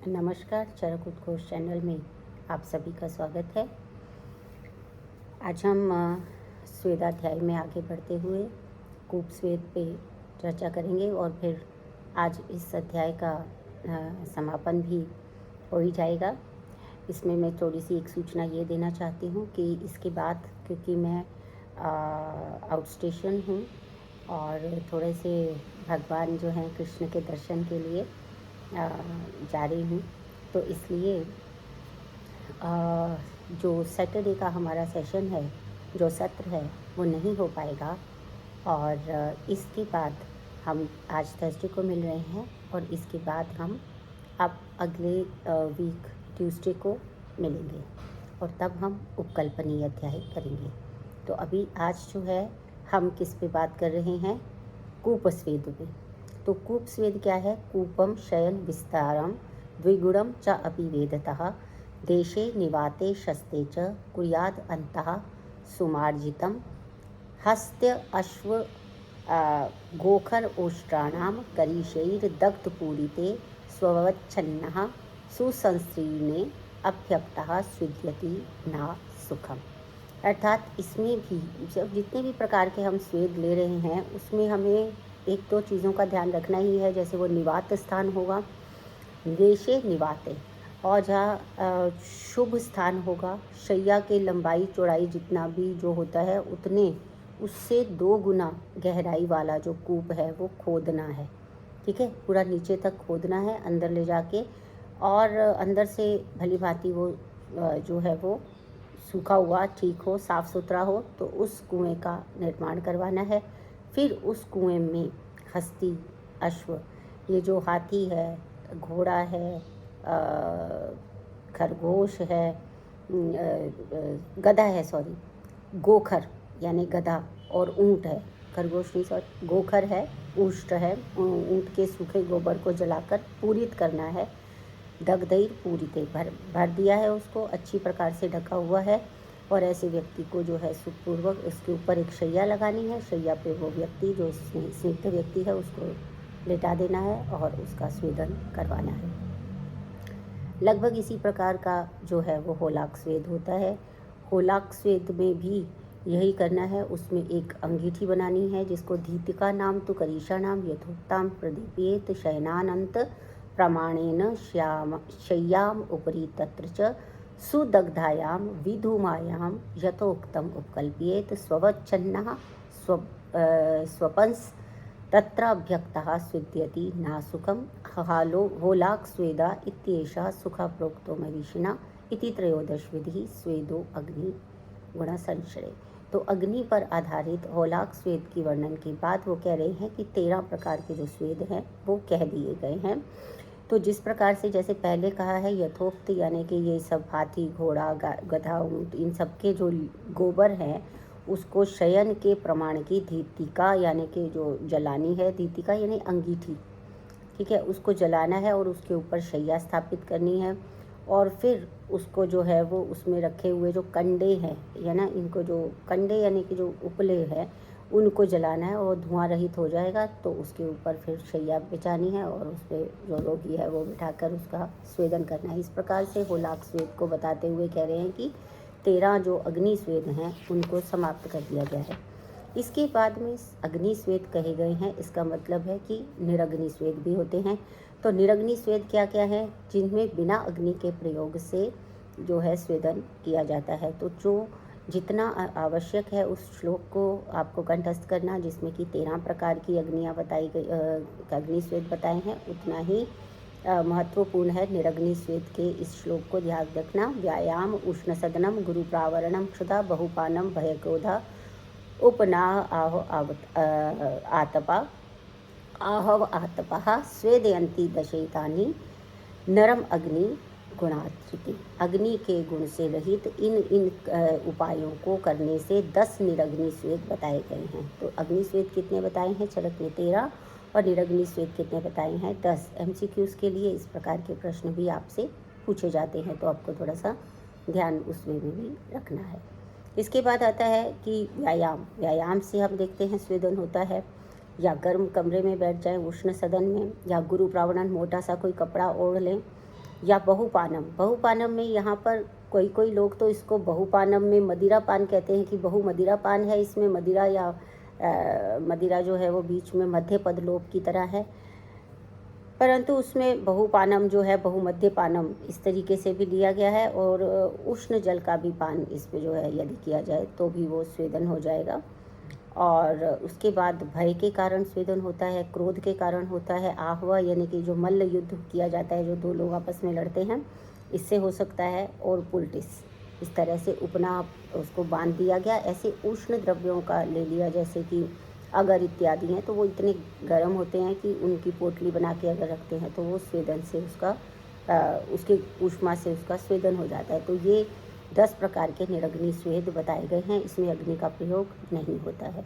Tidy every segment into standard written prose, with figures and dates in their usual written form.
नमस्कार, चरक उत्कोष चैनल में आप सभी का स्वागत है। आज हम स्वेदाध्याय में आगे बढ़ते हुए कूप स्वेद पे चर्चा करेंगे और फिर आज इस अध्याय का समापन भी हो ही जाएगा। इसमें मैं थोड़ी सी एक सूचना ये देना चाहती हूँ कि इसके बाद, क्योंकि मैं आउट स्टेशन हूँ और थोड़े से भगवान जो हैं कृष्ण के दर्शन के लिए जा रही हूँ, तो इसलिए जो सैटरडे का हमारा सेशन है, जो सत्र है, वो नहीं हो पाएगा। और इसके बाद हम आज थर्सडे को मिल रहे हैं और इसके बाद हम अब अगले वीक ट्यूसडे को मिलेंगे और तब हम उपकल्पनीय अध्याय करेंगे। तो अभी आज जो है हम किस पे बात कर रहे हैं? कूपस्वेद में। तो कूपस्वेद क्या है? कूपम शयन विस्तारम द्विगुणम च अपि वेदतः देशे निवाते शस्ते च कुर्याद अंतः सुमार्जितम हस्त्य अश्व गोखर ओष्ट्राणां करीशैर्दग्धपूरिते स्ववच्छन्नः सुसंस्तीर्णे अभ्यक्तः स्विद्यति न सुखम। अर्थात इसमें भी जब जितने भी प्रकार के हम स्वेद ले रहे हैं उसमें हमें एक दो चीज़ों का ध्यान रखना ही है। जैसे वो निवात स्थान होगा, देशे निवाते, और जहाँ शुभ स्थान होगा, शैया के लंबाई चौड़ाई जितना भी जो होता है उतने उससे 2 गुना गहराई वाला जो कूप है वो खोदना है। ठीक है, पूरा नीचे तक खोदना है अंदर ले जाके, और अंदर से भली भांति वो जो है वो सूखा हुआ ठीक हो, साफ़ सुथरा हो, तो उस कुएं का निर्माण करवाना है। फिर उस कुएं में हस्ती, अश्व, ये जो हाथी है, घोड़ा है, खरगोश है, गधा है, सॉरी, गोखर यानी गधा, और ऊँट है, खरगोश नहीं सॉरी, गोखर है, ऊष्ट है, ऊँट के सूखे गोबर को जलाकर पूरित करना है। दग्धैर पूरिते, भर दिया है, उसको अच्छी प्रकार से ढका हुआ है। और ऐसे व्यक्ति को जो है सुखपूर्वक इसके ऊपर एक शैया लगानी है। शैया पे वो व्यक्ति जो स्निग्ध व्यक्ति है उसको लेटा देना है और उसका स्वेदन करवाना है। लगभग इसी प्रकार का जो है वो होलाक स्वेद होता है। होलाक स्वेद में भी यही करना है। उसमें एक अंगीठी बनानी है जिसको धीतिका नाम तो करीषा नाम यथोक्ताम प्रदीपेत शयनानंत प्रमाणेन शय्याम उपरि तत्र च सुदग्धायां विधूमायां यथोक्तम उपकल्पयेत स्वच्छन्नः स्वपंस तत्राभ्यक्तः स्विद्यति नासुखम होलाक स्वेदा इत्येषः सुखा प्रोक्तो मरीषिणा इति त्रयोदश विधि स्वेदो अग्नि गुण संश्रय। तो अग्नि पर आधारित होलाक स्वेद की वर्णन के बाद वो कह रहे हैं कि 13 प्रकार के जो स्वेद हैं वो कह दिए गए हैं। तो जिस प्रकार से जैसे पहले कहा है यथोक्त, यानी कि ये सब हाथी, घोड़ा, गधा, ऊँट, इन सब के जो गोबर हैं उसको शयन के प्रमाण की धीतिका यानी कि जो जलानी है, धीतिका यानी अंगीठी, ठीक है, उसको जलाना है और उसके ऊपर शैया स्थापित करनी है। और फिर उसको जो है वो उसमें रखे हुए जो कंडे हैं, या ना, इनको जो कंडे यानी कि जो उपले हैं उनको जलाना है और धुआं रहित हो जाएगा तो उसके ऊपर फिर शैया बिछानी है और उस पर जो रोगी है वो बिठाकर उसका स्वेदन करना है। इस प्रकार से होलाक स्वेद को बताते हुए कह रहे हैं कि 13 जो अग्नि स्वेद हैं उनको समाप्त कर दिया गया है। इसके बाद में अग्नि स्वेद कहे गए हैं, इसका मतलब है कि निरग्नि स्वेद भी होते हैं। तो निरग्नि स्वेद क्या क्या है? जिनमें बिना अग्नि के प्रयोग से जो है स्वेदन किया जाता है। तो जो जितना आवश्यक है उस श्लोक को आपको कंठस्थ करना, जिसमें कि 13 प्रकार की अग्नियाँ बताई गई, अग्नि स्वेद बताए हैं, उतना ही महत्वपूर्ण है निरग्नि स्वेद के इस श्लोक को ध्यान रखना। व्यायाम उष्ण सदनम गुरु प्रावरणम क्षुधा बहुपानम भयक्रोधा उपनाह आहव आतपः स्वेदयन्ति दशैतानि नरम अग्नि गुणात्रिति। अग्नि के गुण से रहित इन उपायों को करने से 10 निरग्नि स्वेद बताए गए हैं। तो अग्नि स्वेद कितने बताए हैं? चरक में 13 और निरग्नि स्वेद कितने बताए हैं? 10। MCQs के लिए इस प्रकार के प्रश्न भी आपसे पूछे जाते हैं, तो आपको थोड़ा सा ध्यान उसमें भी रखना है। इसके बाद आता है कि व्यायाम से हम देखते हैं स्वेदन होता है। या गर्म कमरे में बैठ जाएं उष्ण सदन में, या गुरु प्रावरण मोटा सा कोई कपड़ा ओढ़ लें, या बहुपानम। बहुपानम में यहाँ पर कोई कोई लोग तो इसको बहुपानम में मदिरा पान कहते हैं कि बहु मदिरा पान है, इसमें मदिरा या मदिरा जो है वो बीच में मध्य पद लोप की तरह है, परंतु उसमें बहुपानम जो है बहुमध्य पानम इस तरीके से भी लिया गया है। और उष्ण जल का भी पान इसमें जो है यदि किया जाए तो भी वो स्वेदन हो जाएगा। और उसके बाद भय के कारण स्वेदन होता है, क्रोध के कारण होता है, आहवा यानी कि जो मल्ल युद्ध किया जाता है, जो दो लोग आपस में लड़ते हैं, इससे हो सकता है। और पुलटिस, इस तरह से उपना उसको बांध दिया गया। ऐसे उष्ण द्रव्यों का ले लिया, जैसे कि अगर इत्यादि हैं, तो वो इतने गर्म होते हैं कि उनकी पोटली बना के अगर रखते हैं तो वो स्वेदन से उसका उसके ऊष्मा से उसका स्वेदन हो जाता है। तो ये 10 प्रकार के निरग्नि स्वेद बताए गए हैं, इसमें अग्नि का प्रयोग नहीं होता है।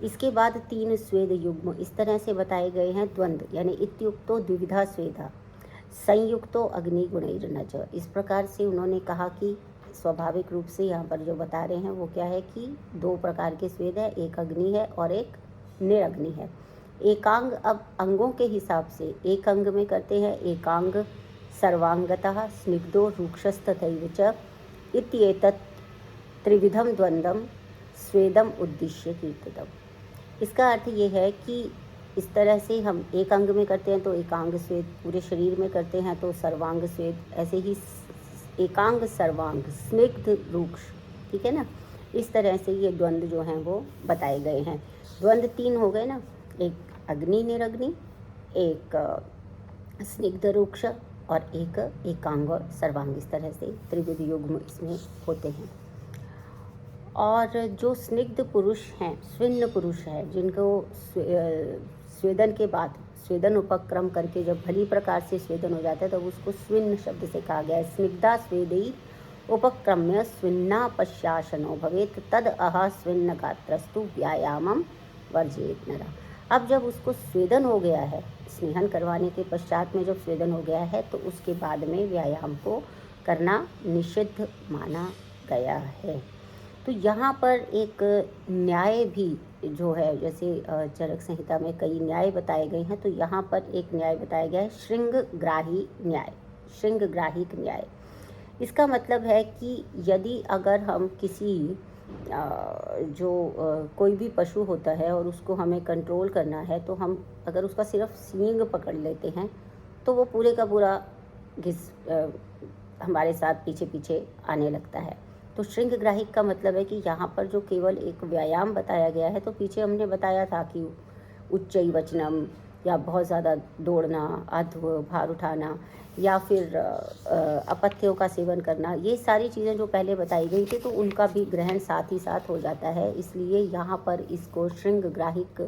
इसके बाद 3 स्वेद युग्म इस तरह से बताए गए हैं। द्वंद्व यानी इत्युक्तो द्विविधा स्वेदा संयुक्तो अग्नि गुणैर्नच। इस प्रकार से उन्होंने कहा कि स्वाभाविक रूप से यहाँ पर जो बता रहे हैं वो क्या है कि 2 प्रकार के स्वेद है, एक अग्नि है और एक निरग्नि है। एकांग, अब अंगों के हिसाब से एक अंग में करते हैं। एकांग सर्वांगतः स्निग्धो रूक्षस्तथैव च इत्येतत् त्रिविधम द्वंद्वम स्वेदम उद्दिश्य कीर्तितम। इसका अर्थ ये है कि इस तरह से हम एक अंग में करते हैं तो एकांग स्वेद, पूरे शरीर में करते हैं तो सर्वांग स्वेद, ऐसे ही एकांग सर्वांग स्निग्ध रूक्ष, ठीक है ना। इस तरह से ये द्वंद्व जो हैं वो बताए गए हैं। द्वंद्व 3 हो गए ना, एक अग्नि निरग्नि, एक स्निग्ध रूक्ष और एक एकांग और सर्वांग। इस तरह से त्रिविध युग्म इसमें होते हैं। और जो स्निग्ध पुरुष हैं, स्विन्न पुरुष है, जिनको स्वेदन के बाद स्वेदन उपक्रम करके जब भली प्रकार से स्वेदन हो जाता है तो उसको स्विन्न शब्द से कहा गया है। स्निग्धा स्वेदै उपक्रम्य स्विन्ना पश्याशनो भवेत तद अह स्विन्न गात्रस्तु व्यायामम वर्जेत नरा। अब जब उसको स्वेदन हो गया है, स्नेहन करवाने के पश्चात में जब स्वेदन हो गया है तो उसके बाद में व्यायाम को करना निषिद्ध माना गया है। तो यहाँ पर एक न्याय भी जो है, जैसे चरक संहिता में कई न्याय बताए गए हैं, तो यहाँ पर एक न्याय बताया गया है श्रृंगग्राही न्याय, श्रृंगग्राहिक न्याय। इसका मतलब है कि यदि अगर हम किसी कोई भी पशु होता है और उसको हमें कंट्रोल करना है, तो हम अगर उसका सिर्फ सींग पकड़ लेते हैं तो वो पूरे का पूरा हमारे साथ पीछे पीछे आने लगता है। तो श्रृंगग्राहिक का मतलब है कि यहाँ पर जो केवल एक व्यायाम बताया गया है, तो पीछे हमने बताया था कि उच्चई वचनम या बहुत ज़्यादा दौड़ना, अध्व भार उठाना या फिर अपथ्यों का सेवन करना, ये सारी चीज़ें जो पहले बताई गई थी तो उनका भी ग्रहण साथ ही साथ हो जाता है। इसलिए यहाँ पर इसको श्रृंगग्राहिक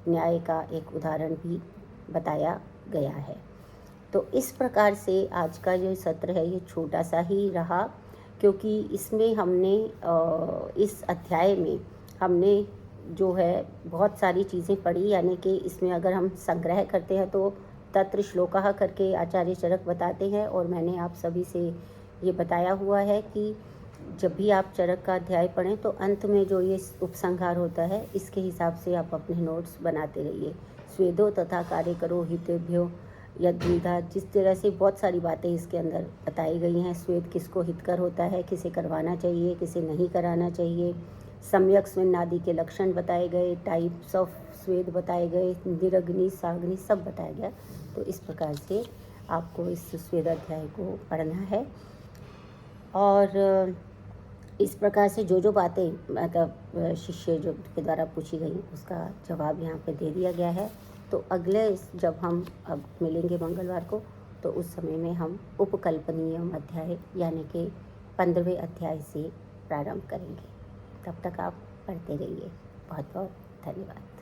न्याय का एक उदाहरण भी बताया गया है। तो इस प्रकार से आज का जो सत्र है ये छोटा सा ही रहा, क्योंकि इसमें हमने इस अध्याय में हमने जो है बहुत सारी चीज़ें पढ़ी। यानी कि इसमें अगर हम संग्रह करते हैं तो तत्र श्लोकः करके आचार्य चरक बताते हैं, और मैंने आप सभी से ये बताया हुआ है कि जब भी आप चरक का अध्याय पढ़ें तो अंत में जो ये उपसंहार होता है इसके हिसाब से आप अपने नोट्स बनाते रहिए। स्वेदो तथा कार्य करो हितेभ्यो यद्विधा, जिस तरह से बहुत सारी बातें इसके अंदर बताई गई हैं। स्वेद किसको हितकर होता है, किसे करवाना चाहिए, किसे नहीं कराना चाहिए, सम्यक स्विन्न आदि के लक्षण बताए गए, टाइप्स ऑफ स्वेद बताए गए, निरग्नि साग्नि सब बताया गया। तो इस प्रकार से आपको इस स्वेद अध्याय को पढ़ना है। और इस प्रकार से जो बातें मतलब शिष्य जो के द्वारा पूछी गई उसका जवाब यहाँ पे दे दिया गया है। तो अगले जब हम अब मिलेंगे मंगलवार को, तो उस समय में हम उपकल्पनीयम अध्याय यानी कि 15वें अध्याय से प्रारंभ करेंगे। तब तक आप पढ़ते रहिए। बहुत बहुत धन्यवाद।